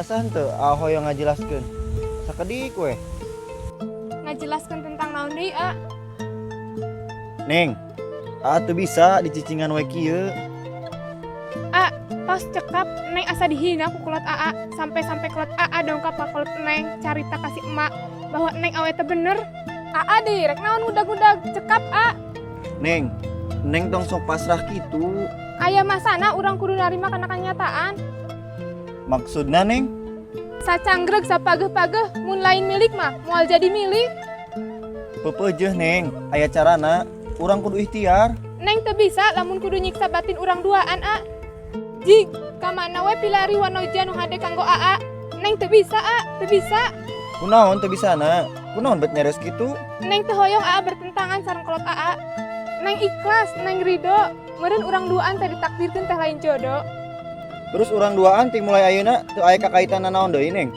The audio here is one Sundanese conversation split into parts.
Tiasa henteu ahoy yang ngajelaskeun. Sakedik we. Ngajelaskeun tentang naon deui, A? Neng, teu bisa dicicingan we kieu. A, pas cekap Neng asa dihina ku kulot AA sampai kulot AA dongkap ka kulot Neng carita kasih emak bahwa Neng awe teh bener. AA deui rek naon udag-udag cekap A. Neng tong sok pasrah kitu. Aya masana urang kudu narima kana kenyataan. Maksudna Neng? Sacanggreg sapageuh-pageuh mun lain milik mah moal jadi milik. Pepeujeuh Neng, aya carana. Urang kudu ikhtiar. Neng teu bisa lamun kudu nyiksa batin urang duaan, A. Jig, ka mana we pilari wanoja nu hade kanggo AA. Neng teu bisa, A, teu bisa. Kunaon teu bisana? Kunaon bet nyeres kitu? Neng teu hoyong AA bertentangan sareng kolot AA. Neng ikhlas, Neng ridho. Meureun urang duaan teh ditakdirkeun teh lain jodoh. Terus urang duaan ting mulai ayeuna teu aya kakaitan naon deui Neng?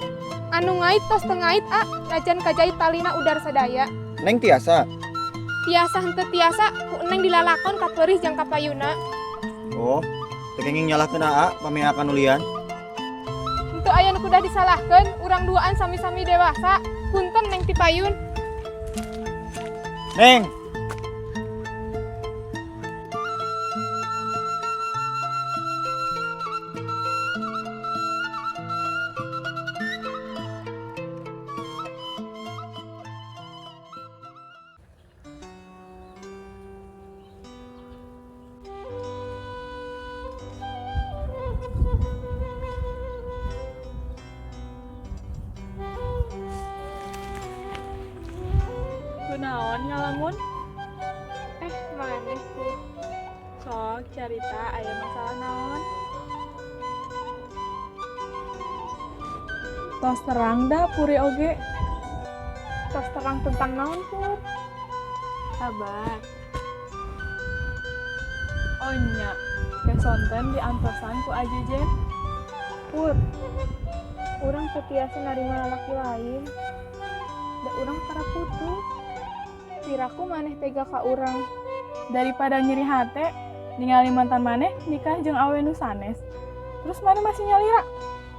Anu ngait tos teu ngait, A. Najan kajait talina udar sadaya. Neng tiasa. Tiasa henteu tiasa ku Neng dilalakon ka peurih jang ka payuna. Oh, teu kenging nyalahkeun AA pame akan nulian. Henteu aya nu kudah disalahkeun, urang duaan sami-sami dewasa. Punten Neng ti payun. Neng. Kunaon ngalamun? Maneh ku. Sok carita aya masalah naon? Tos terang dah puri oge. Tos terang tentang naon, Pur? Sabar. Oh nya, kesonten diantosan ku ajejen. Pur, urang teu tiasa narima lalaki lain. Da urang para putus. Piraku maneh tega ka urang. Daripada nyeri hate, ningali mantan maneh nikah jeung awe nu sanes. Terus maneh masih nyalira?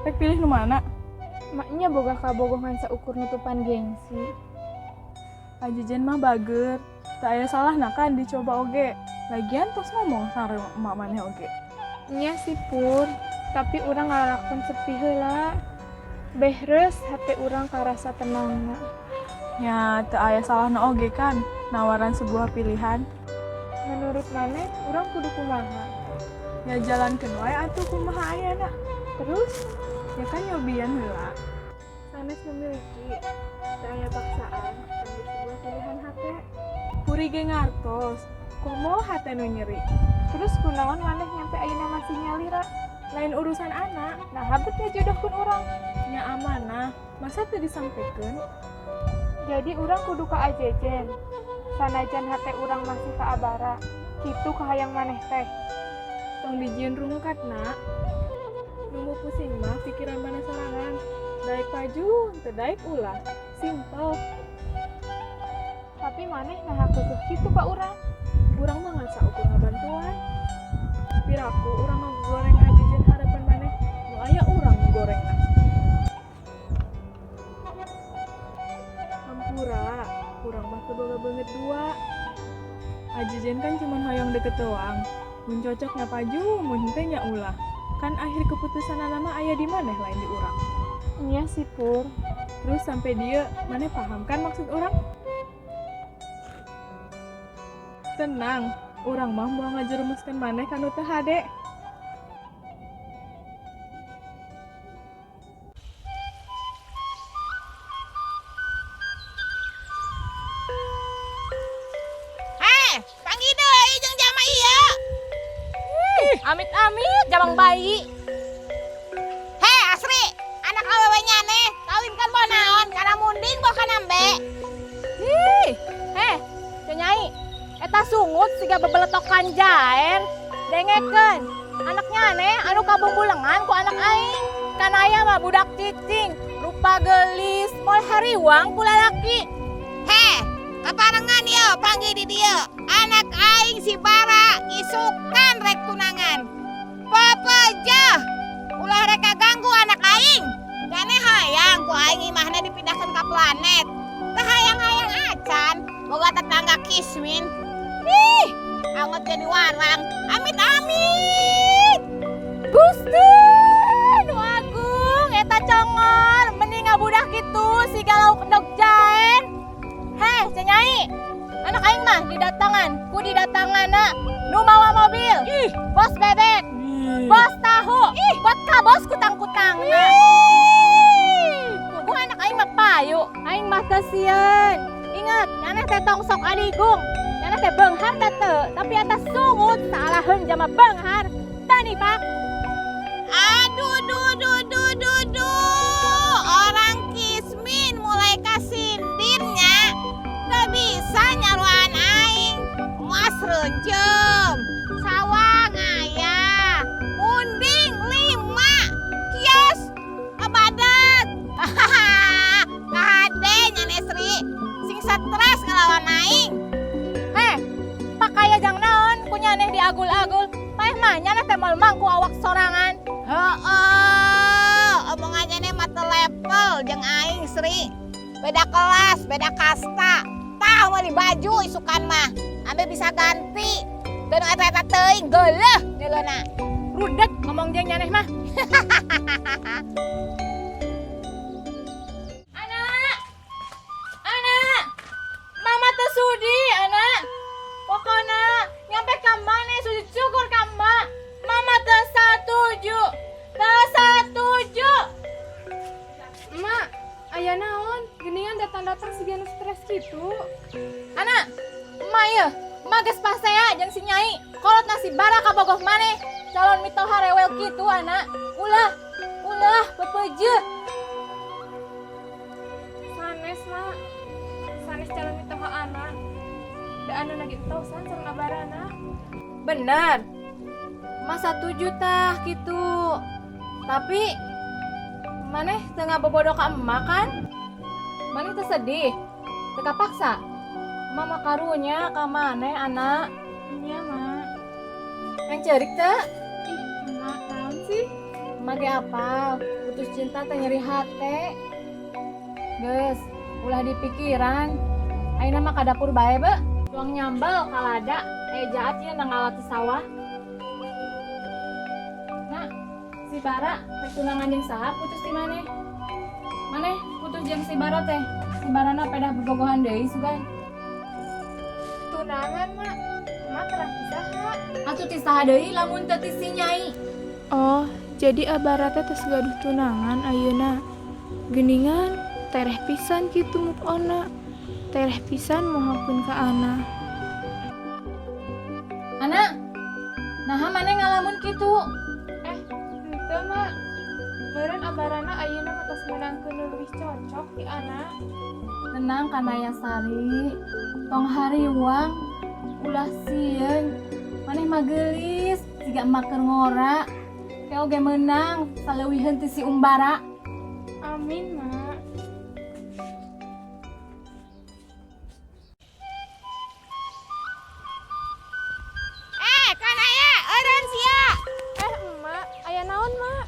Rek pilih nu mana? Maknya boga kabogohan saukur nutupan gengsi. Ajejen mah bager. Teu aya salahna kan dicoba oge. Lagian tos ngomong sareng emak maneh oge. Nya sih Pur, tapi urang ngalakon sepi heula. Behreus hate urang karasa tenangna. Ya, teu aya salahna oge kan nawaran sebuah pilihan. Menurut maneh, urang kudu kumaha? Ya jalankeun wae atuh kumaha ayana. Terus, Ya kan nyobian heula. sanes memiliki daya paksaan dan sebuah pilihan hate. Puri ge ngartos, komo hate nu nyeri. Terus kunaon maneh nyampe ayeuna masih nyalira? Lain urusan anak, Nah, habet ya jodohkeun urang. nya amanah, masa teu disampaikeun? Jadi urang kudu ka ajejen. Sanajan hate urang masih ka abara. Kitu kahayang maneh teh. Tong dijieun rungkat nak. Nunggu pusing mah pikiran mana sorangan. Daek paju, teu daek ulah. Simple. Tapi maneh nah keukeuk kitu ka urang. Urang mah ngasa ukur ngabantuan. Piraku urang mah goreng ajejen harapan maneh. Nu aya urang gorengna. Hampura, urang mah teu boga beungeut dua. Ajejen kan cuman hoyong deket doang. Mun cocoknya paju, mun henteu nya ulah. Kan akhir keputusan nama aya di maneh lain di urang. Iya sih Pur. Terus sampai dia, maneh paham kan maksud urang? Tenang, urang mah mau ngajerumuskeun maneh kanu teu hade. Panggil deui jeung jama ieu. Amit-amit jamang bayi. He Asri, anak awewe nyane kawinkan boh naon kana munding boh kana embe. Nyai, eta sungut siga bebeletokan jaer. Dengekeun, anaknya aneh anu kabumbulengan ku anak aing. Kan aya mah budak cicing, rupa gelis, moal hariwang ku lalaki. He, kaparengan ieu panggil di dieu. Anak aing si Bara isukan rek tunangan. Papajah, ulah rek ganggu anak aing. Jane hayang ku aing imahna dipindahkan ke planet. Teh hayang-hayang acan, boga tetangga Kismin. Ih, anget jadi warang. Amit-amit. Gusti, nu agung, eta congor, mending ngabudak gitu si galau kendok jaen. Heh, Nyai, anak aing mah didatangan, ku didatangana, nu mawa mobil, bos bebek, bos tahu, buat kabos kutang-kutangna. Ku anak aing mah payu, aing mah teu sieun. Ingat, nyana teh tong sok adigung, nyana teh beunghar teh teu, tapi atas sungut saalaheun jama beunghar. Tani Pak. Aduh, orang Kismin mulai kasindirnya. Gak bisa nyaruan aing. Mas rencem, sawang ayah, unding 5, kios, kebadak. Kade nyane Sri, sing stres ngelawan aing. Heh, pakaya jang naon punya neh diagul-agul. Paeh mah nyana teh moal mangku awak sorangan. Heeh, omongannya nih mata level jeung aing Sri. Beda kelas, beda kasta. Tah mah di baju isukan mah. Ambe bisa ganti. Dan eta-eta teuing geuleuh nyeuleuhna. Rudek ngomong jeung nyaneh mah. Anak, mama teu sudi, anak. Pokona nyampe ka maneh sujud syukur ka mak. Mama teu satuju. Mak, aya naon? Geningan datang-datang si Ganu stres gitu. Anak, emak ieu, emak geus pasea jeung si Nyai. Kolot nasi bara ka bogoh maneh. Calon mitoha rewel kitu, anak. Ulah, pepeujeut. Sanes, Mak. Sanes calon mitoha anak. Da anu lagi entosan sareng abarana. Bener. Masa 7 tah gitu. Tapi maneh teu ngabobodo ka emak kan? Maneh teu sedih. Teu kapaksa. Mama karunya ka maneh anak. Iya, Mak. Yang cerik teu? Ih, Mak, naon sih? Emak ge apal. Putus cinta teh nyeri hate. Geus, ulah dipikiran. Ayeuna mah ka dapur bae, Be. Tuang nyambel kalada. Jaat ieu nang ngalati sawah. Si Bara rek tunangan jeung saha putus di maneh? Maneh putus jeung si Bara teh. Si Barana pedah bobogohan deui sugan. Tunangan, Mak. Mak terang pisaha. Atuh ti saha deui lamun teu ti si Nyai. Oh, jadi abara teh tes gaduh tunangan ayeuna. Geningan tereh pisan kitu move ona. Tereh pisan mohokeun ka Ana. Anak, naha maneh ngalamun kitu? Henteu, Mak. Meureun abarana ayeuna mah tos meunangkeun nu leuwih cocok di Ana. Tenang Kanaya Sari. Tong hariwang ulah sieun. Maneh mah geulis siga emak keur ngora. Teh oge meunang saleuwiheun ti si Umbara. Amin, Mak. Kanaya, eureun sia. Emak, aya naon, Mak?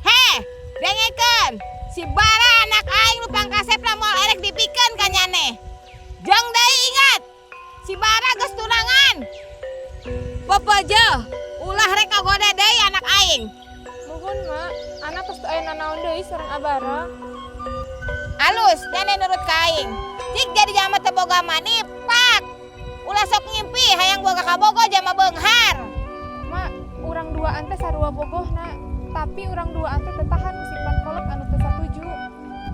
Heh, dengekeun. Si Bara anak aing nu pangkasepna moal erek dipikeun ka nyane. Jeung deui ingat, si Bara geus tunangan. Popeujeul, ulah rek kagoda deui anak aing. Nuhun, Mak. Ana tos teu aya nanaon deui sareng abara. Alus, nyane nurut ka aing. Cik jadi jama teu boga manipak. Ulah sok ngimpi hayang boga kabogo jama beunghar. Mak, urang duaan teh sarua bogohna. Tapi urang duaan teh teu tahan ku sifat kolot anu teu satuju.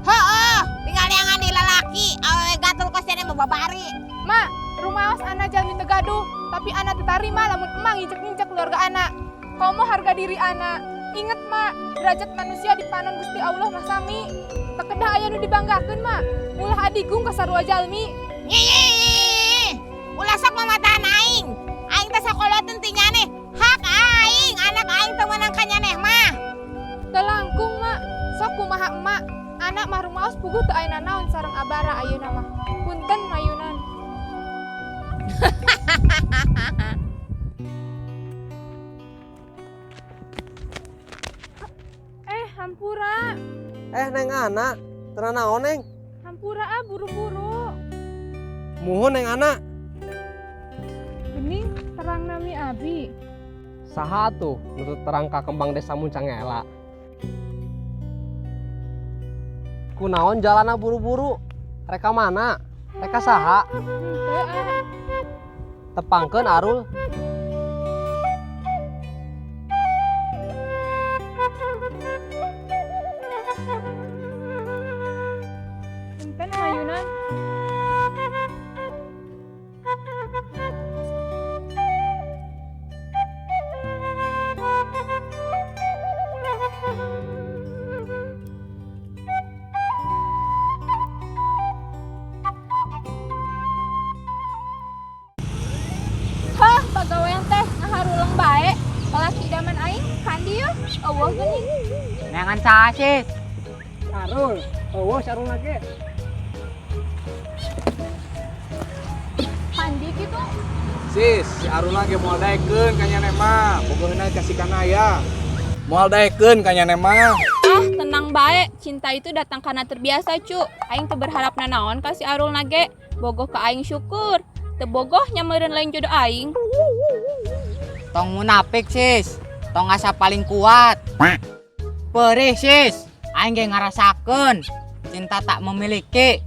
Heueuh, tinggal neangan di lalaki, awewe gatel kos cenah babari. Mak, rumaos Ana jalmi teu gaduh, tapi Ana teu tarima lamun emang nginjek-nginjek keluarga Ana. Komo harga diri Ana. Ingat, Mak, derajat manusia dipanon Gusti Allah mah sami. Teu kedah aya nu dibanggakeun, Mak. Ulah adigung ka sarua jalmi. Nyih, ulah sok mamatahan aing. Aing teh sakoloteun ti nyane. Hak aing, anak aing teu meunang ka nyaneh mah. Teu langkung, Mak. Sok kumaha emak. Anak mah rumaos puguh teu aya nanaon sareng abara ayeuna mah. Punten mayunan. Hampura. Neng anak, tenang naon neng. Hampura ah buru-buru. Muhun neng anak. Gening terang nami abi. Saha tuh nutut terang ka kembang desa Muncangela. Kunaon jalana buru-buru? Reka mana? Reka saha? Henteu ah. Tepangkeun Arul. Punten hayunan. Hah, pagawean teh ngaharulang bae. Palaki idaman aing kandi yeuh. Eueuh geuning. Nengan casis. Arul, eueuh sarung lagi. Kandi kitu. Sis, si Arul lagi moal daekeun ka nya mah, bogohna kasih kana aya. Moal daekeun ka nya mah. Ah, tenang bae. Cinta itu datang karena terbiasa, cu. Aing teu berharap nanaon ka si Arul nage. Bogoh ka aing syukur. Teu bogoh nya meureun lain jodoh aing. Tong munafik sis. Tong asa paling kuat. Perih sis. Aing ge ngarasakeun cinta tak memiliki.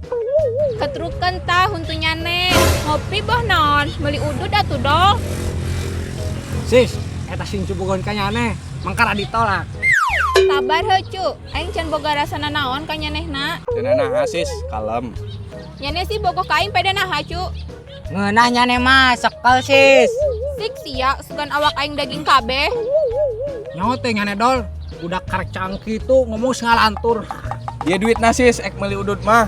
Ketrukeun tah huntunya ne. Ngopi boh naon? Meuli udud atuh dong. Sis, eta sing cubugon ka nyane, mangkara ditolak. Sabar heuh, cu. Aing can boga rasa nanaon ka nyanehna. Cenah sis, kalem. Nyane sih bogoh ka aing pede naha, cu. Ngeunah nyane mah sekel sis. Sik sia sugan awak aing daging kabeh. Nyaho teh nyane dol, budak karek cangki tuh ngomong ngalantur. Dia duit sis, ek meuli udut mah.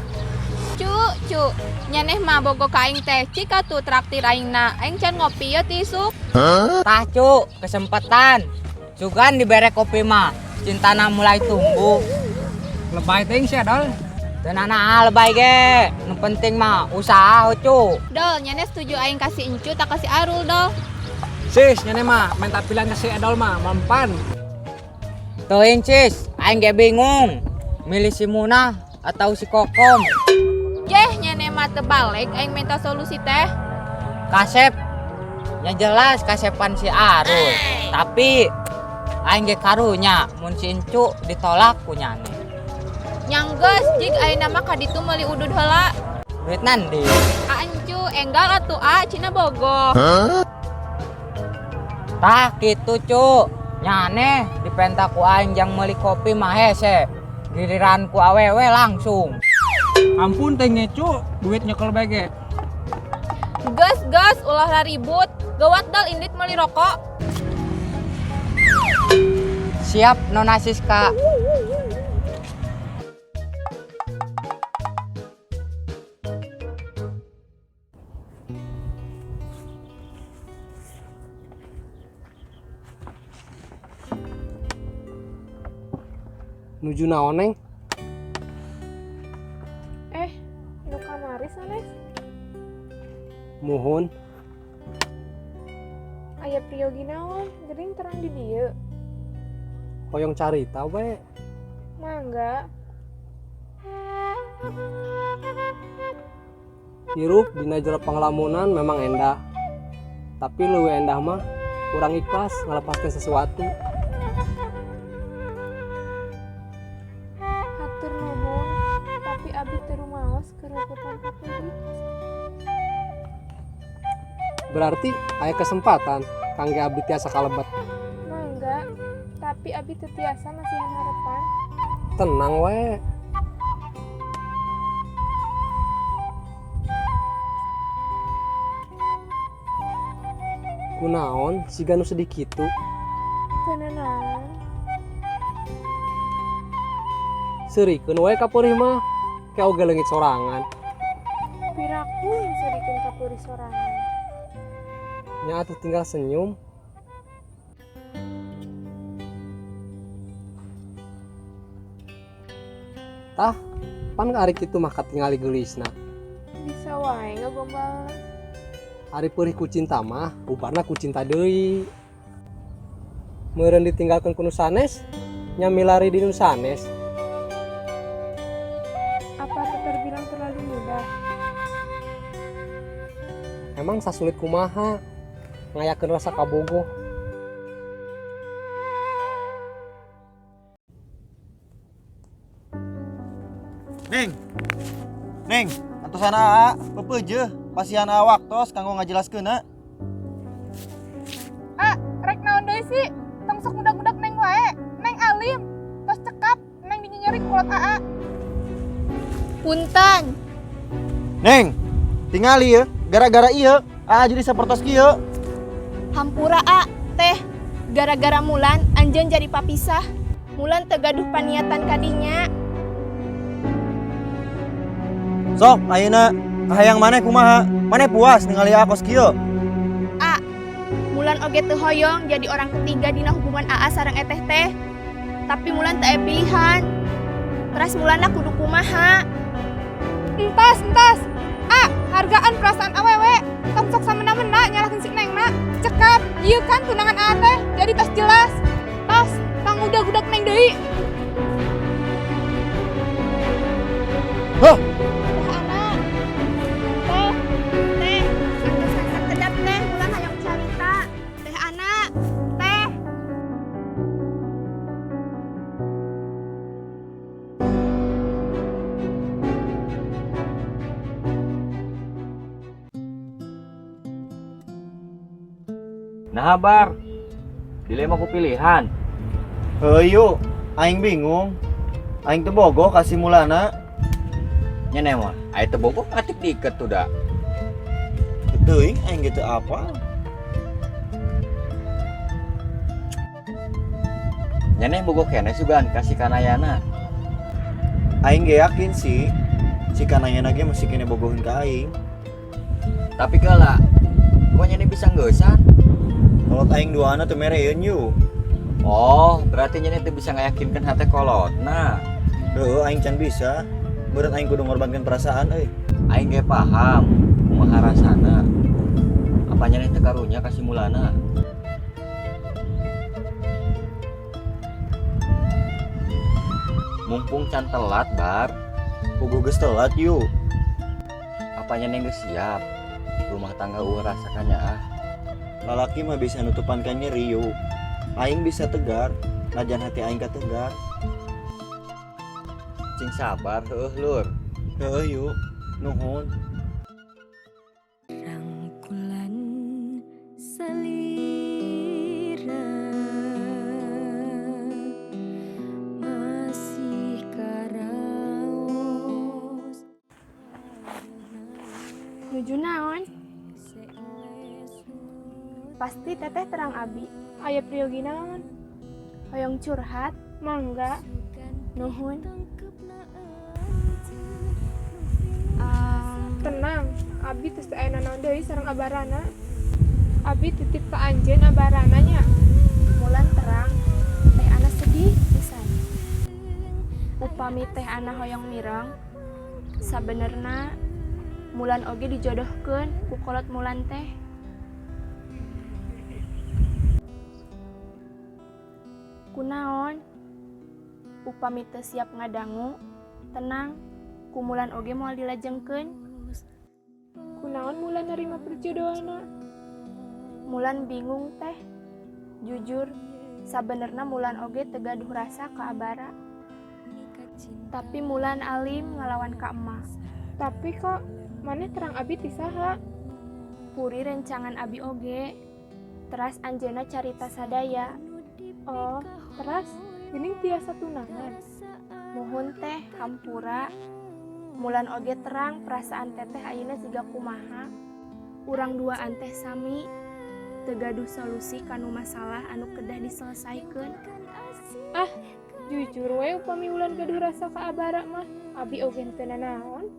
Cu, nyaneh mah bogoh ka aing teh cik atuh traktir aingna. Aing can ngopi ya tisuk. Tah cu, kesempatan. Sugan dibere kopi mah, cintana mulai tumbuh. Lebay teh sia dol. Tenana lebay ge. Nu penting mah usaha cu. Dol, nyaneh setuju aing kasih encu tak kasih Arul dol. Sis, nyane mah minta pilihan ke si Edol mah, mempan. Teuing sis, aing ge bingung. Milih si Munah atau si Kokom. Jeh, nyaneh mah teu balik aing minta solusi teh. Kasep. Ya jelas kasepan si Arul. Tapi aing ge karunya mun si Encu ditolak ku nyane. Nyanggeus jig ayeuna mah ka ditu meuli udud heula. Duit nandi. Encu enggal atuh cina bogoh. Tah kitu cu. Nyane dipenta ku aing jang meuli kopi mah hese. Giliran ku awewe langsung. Ampun teh ngecu, duitnya kalau bege. Gas ulah ribut. Gawat dal indit meuli rokok. Siap Nona Siska. Nuju naon neng? Nu kamari sanes. Muhun. Aya Priyogi naon? Gering terang di dieu. Hoyong carita we. Mangga. Hirup dina jero panglamunan memang endah. Tapi leuwih endah mah kurang ikhlas ngalepaskeun sesuatu. Hatur nuhun, tapi abi teu rumaos kerukupan kapeurik. Berarti aya kesempatan kangge abdi tiasa kalebet. Mangga, tapi abi teu tiasa masihan harapan. Tenang we. Kunaon siga nu sedih kitu? Teu naon. Seurikeun we ka peurih mah. Kayak oge leungit sorangan. Pirakun sadikeun ka peurih sorangan. Nya atuh tinggal senyum. Tah, pan ari kitu mah katingali geulisna. Bisa wae ngagombal. Ari peurih ku cinta mah, bubarna ku cinta deui. Meureun ditinggalkeun ku nu sanes, nya milari di nu sanes. emang sasulit kumaha ngayakeun rasa kabogoh. Neng, antosan aa, pepeujeuh, pasian awak tos kanggo ngajelaskeunna. Rek naon deui sih? Tong sok budak-budak neng wae. Neng alim. Tos cekap neng dinyeri kulot aa. Punten. Neng, tingali ya, gara-gara ieu, aa jadi sapertos kieu. Hampura A, teh. Gara-gara Mulan, anjeun jadi papisah. Mulan tegaduh paniatan kadinya. Sok, ayeuna kahayang maneh kumaha? Maneh puas ningali aa kos kieu? A, Mulan oge teu hoyong jadi orang ketiga dina hubungan AA sareng eteh teh. Tapi Mulan teu aya pilihan. Teras Mulanna kudu kumaha? Entas. Hargaan perasaan awewe. Tong sok samena-mena nyalakeun si nengna. Cekap, ieu kan tunangan aa teh, jadi tos jelas. Tos, tang udag-udag neng deui. Hah? Nah, Bar. Dilema ku pilihan. Heuh, aing bingung. Aing teu bogoh kasih Mulana. Nya mah, aya teu bogoh atik diiket tuh da. Teuing aing gitu apa? Nya bogoh keneh sugan kasih kanayana. Aing ge yakin sih, si kanayana ge masih kene bogohin ka aing. Tapi kala, kok nya bisa ngeusan? Kolot aing duana teu mereun yu. Oh, berarti nya teu bisa ngayakinkeun hate kolotna. Heuh, aing can bisa. Beureun aing kudu ngorbankeun perasaan euy. Aing ge paham kumaha rasana. Apa nya teu karunya kasih Mulana? Mumpung can telat, Bar. Puguh geus telat yu. Apanya neng geus siap? Rumah tangga eueuh rasakannya ah. Lalaki mah bisa nutupan ka nyeri yu. Aing bisa tegar, najan hati aing kategar. Cing sabar heueuh lur. Heuh yu, nuhun. Rangkulan salira masih karaos. Nuju naon? Pasti teteh terang abi. Aya priyogi naon? Hoyong curhat? Mangga. Nuhun. Tenang, abi teu aya nanaon deui sareng abarana. Abi titip ka anjeun abarana nya. Mulan terang, teh ana sedih pisan. Upami teh ana hoyong mireng, sabenerna Mulan oge dijodohkeun ku kolot Mulan teh. Kunaon? Upami teu siap ngadangu, tenang, ku Mulan oge moal dilajengkeun. Kunaon Mulan nerima perjodohanna? Mulan bingung teh. Jujur, sabenerna Mulan oge teu gaduh rasa ka Abara. Tapi Mulan alim ngalawan ka emak. Tapi kok maneh terang abi ti saha? Puri rencangan abi oge. Teras anjeunna carita sadaya. Oh, teras geuning tiasa tunangan. Muhun teh hampura. Mulan oge terang perasaan teteh ayeuna siga kumaha. Urang duaan teh sami teu gaduh solusi kanu masalah anu kedah diselesaikeun. Jujur we upami Wulan gaduh rasa ka Abara mah, abi oge teu nanaon.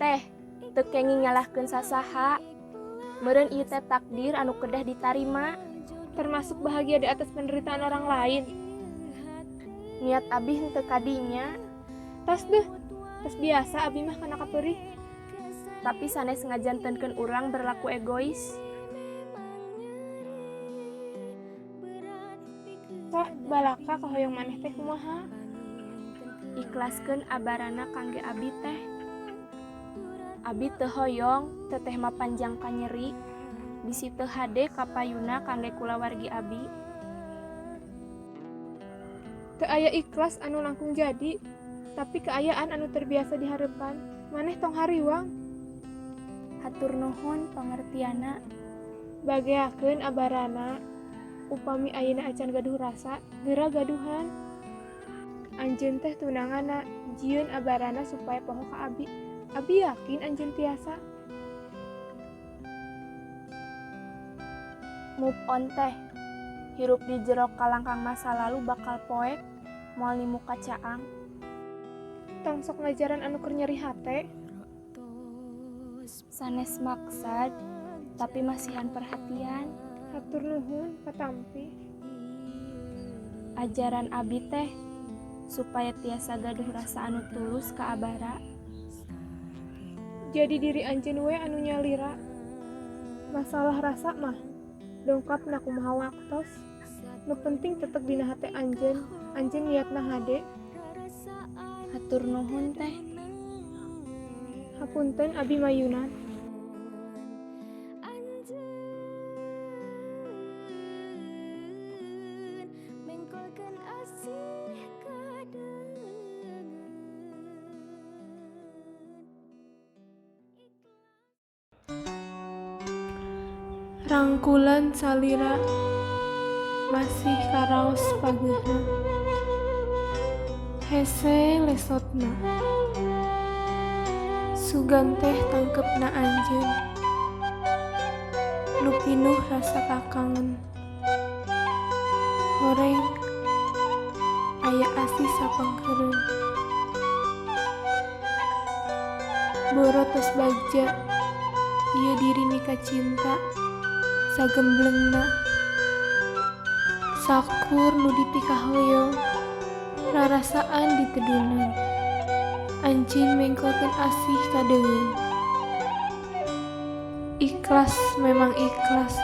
Teh, teu kenging nyalahkeun sasaha. Meureun ieu teh takdir anu kedah ditarima. Termasuk bahagia di atas penderitaan orang lain. Niat abi henteu kadinya, Tas biasa abi mah kana kapeurih. tapi sanes ngajantenkeun urang berlaku egois. Kak, balaka kahoyong maneh teh kumaha? Ikhlaskeun abarana kangge abi teh. Abi teu hoyong, teteh mah panjang ka nyeri. Bisi teu hade kapayuna kangge kulawargi abi. Teu aya ikhlas anu langkung jadi, tapi keayaan anu terbiasa dihareupan. Maneh tong hariwang. Hatur nuhun pengertiana. Bageakeun abarana. Upami ayeuna acan gaduh rasa, geura gaduhan. Anjeun teh tunanganna, jieun abarana supaya poho ka abi. Abi yakin anjeun tiasa. Move on teh. Hirup di jero kalangkang masa lalu bakal poek, moal di muka caang. Tong sok ngajaran anu keur nyeri hate. Sanes maksad, tapi masihan perhatian. Hatur nuhun patampi. Ajaran abi teh supaya tiasa gaduh rasa anu tulus ka abara. Jadi diri anjeun we anu nyalira. Masalah rasa mah dongkap na kumaha waktos. Nu penting tetep dina hate anjeun niatna hade. Hatur nuhun teh. Hapunten abi mayunan. Rangkulan salira masih karaos pageuna. Hese lesotna sugan teh tangkepna anjeun nu pinuh rasa kakangen. Horeng aya asih sapangkereun boro tos bagja ieu diri mika cinta sagemblengna sakur nu dipikahoyong rarasaan ditedunan anjeun mengkolkeun asih kadeungeun. Ikhlas memang ikhlas,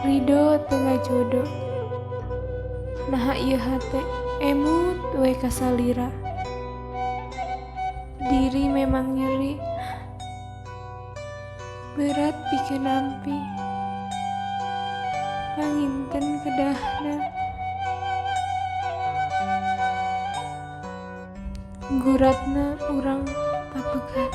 ridho tengah jodoh. Nah ieu hate emut we kasalira. Diri memang nyeri, berat pikeun nampi. Panginten kedahna guratna urang papegat.